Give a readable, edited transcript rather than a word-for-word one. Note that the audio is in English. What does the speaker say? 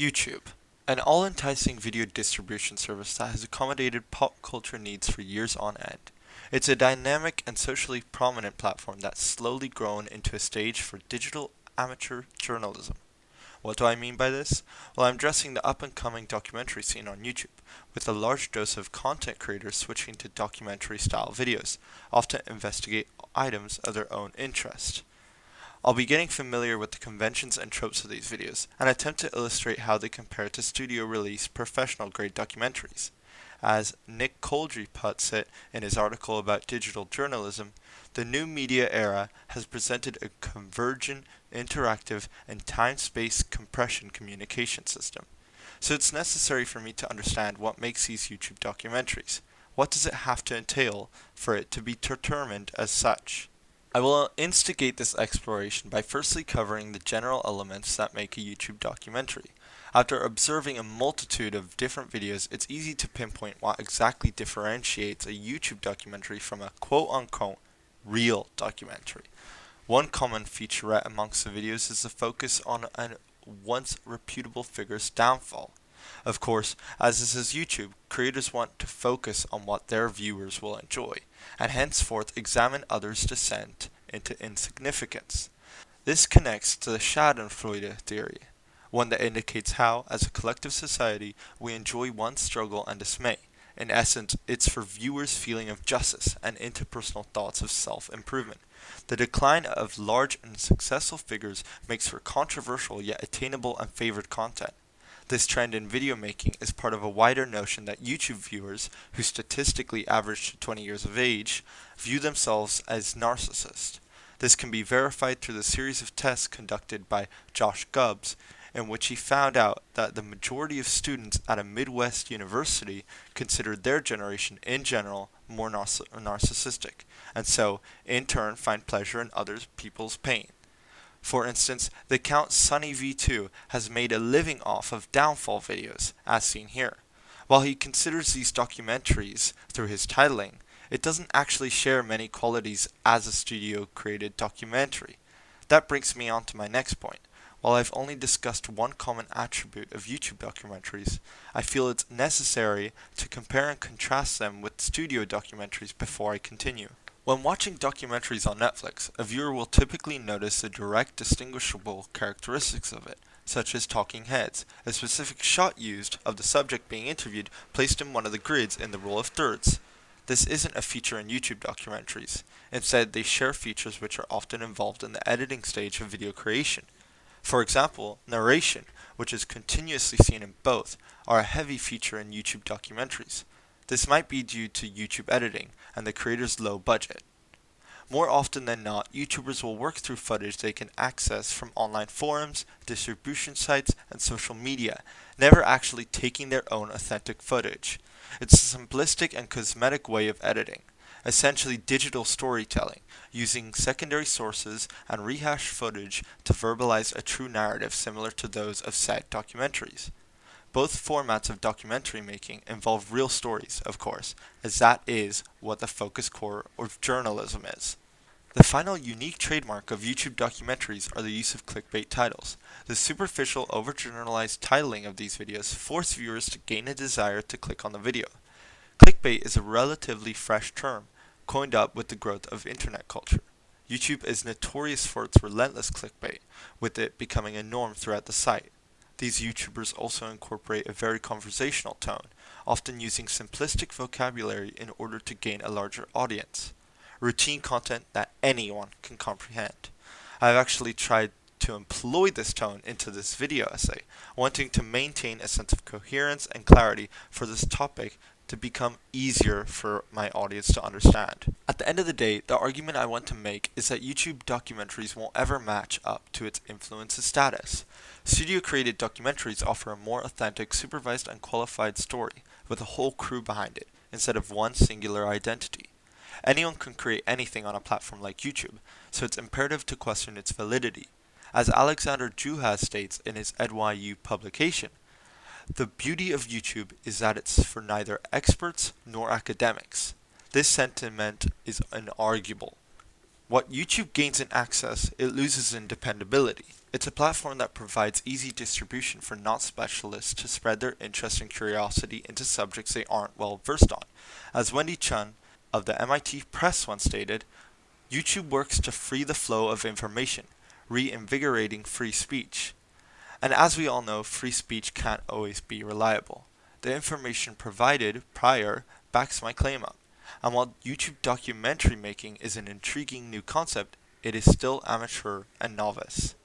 YouTube, an all-enticing video distribution service that has accommodated pop culture needs for years on end. It's a dynamic and socially prominent platform that's slowly grown into a stage for digital amateur journalism. What do I mean by this? Well, I'm addressing the up-and-coming documentary scene on YouTube, with a large dose of content creators switching to documentary-style videos, often investigate items of their own interest. I'll be getting familiar with the conventions and tropes of these videos, and attempt to illustrate how they compare to studio-released professional-grade documentaries. As Nick Coldry puts it in his article about digital journalism, the new media era has presented a convergent, interactive, and time-space compression communication system. So it's necessary for me to understand what makes these YouTube documentaries. What does it have to entail for it to be determined as such? I will instigate this exploration by firstly covering the general elements that make a YouTube documentary. After observing a multitude of different videos, it's easy to pinpoint what exactly differentiates a YouTube documentary from a quote-unquote real documentary. One common featurette amongst the videos is the focus on a once reputable figure's downfall. Of course, as this is YouTube, creators want to focus on what their viewers will enjoy, and henceforth examine others' descent into insignificance. This connects to the Schadenfreude theory, one that indicates how, as a collective society, we enjoy one's struggle and dismay. In essence, it's for viewers' feeling of justice and interpersonal thoughts of self-improvement. The decline of large and successful figures makes for controversial yet attainable and favored content. This trend in video making is part of a wider notion that YouTube viewers, who statistically average to 20 years of age, view themselves as narcissists. This can be verified through the series of tests conducted by Josh Gubbs, in which he found out that the majority of students at a Midwest university considered their generation in general more narcissistic, and so, in turn, find pleasure in other people's pain. For instance, the account SunnyV2 has made a living off of downfall videos, as seen here. While he considers these documentaries through his titling, it doesn't actually share many qualities as a studio-created documentary. That brings me on to my next point. While I've only discussed one common attribute of YouTube documentaries, I feel it's necessary to compare and contrast them with studio documentaries before I continue. When watching documentaries on Netflix, a viewer will typically notice the direct distinguishable characteristics of it, such as talking heads, a specific shot used of the subject being interviewed placed in one of the grids in the rule of thirds. This isn't a feature in YouTube documentaries. Instead, they share features which are often involved in the editing stage of video creation. For example, narration, which is continuously seen in both, are a heavy feature in YouTube documentaries. This might be due to YouTube editing and the creator's low budget. More often than not, YouTubers will work through footage they can access from online forums, distribution sites, and social media, never actually taking their own authentic footage. It's a simplistic and cosmetic way of editing, essentially digital storytelling, using secondary sources and rehashed footage to verbalize a true narrative similar to those of said documentaries. Both formats of documentary making involve real stories, of course, as that is what the focus core of journalism is. The final unique trademark of YouTube documentaries are the use of clickbait titles. The superficial, overgeneralized titling of these videos force viewers to gain a desire to click on the video. Clickbait is a relatively fresh term, coined up with the growth of internet culture. YouTube is notorious for its relentless clickbait, with it becoming a norm throughout the site. These YouTubers also incorporate a very conversational tone, often using simplistic vocabulary in order to gain a larger audience. Routine content that anyone can comprehend. I've actually tried to employ this tone into this video essay, wanting to maintain a sense of coherence and clarity for this topic to become easier for my audience to understand. At the end of the day, the argument I want to make is that YouTube documentaries won't ever match up to its influencer status. Studio-created documentaries offer a more authentic, supervised, and qualified story, with a whole crew behind it, instead of one singular identity. Anyone can create anything on a platform like YouTube, so it's imperative to question its validity. As Alexander Juhas states in his NYU publication, the beauty of YouTube is that it's for neither experts nor academics. This sentiment is inarguable. What YouTube gains in access, it loses in dependability. It's a platform that provides easy distribution for non-specialists to spread their interest and curiosity into subjects they aren't well versed on. As Wendy Chun of the MIT Press once stated, YouTube works to free the flow of information, reinvigorating free speech. And as we all know, free speech can't always be reliable. The information provided prior backs my claim up. And while YouTube documentary making is an intriguing new concept, it is still amateur and novice.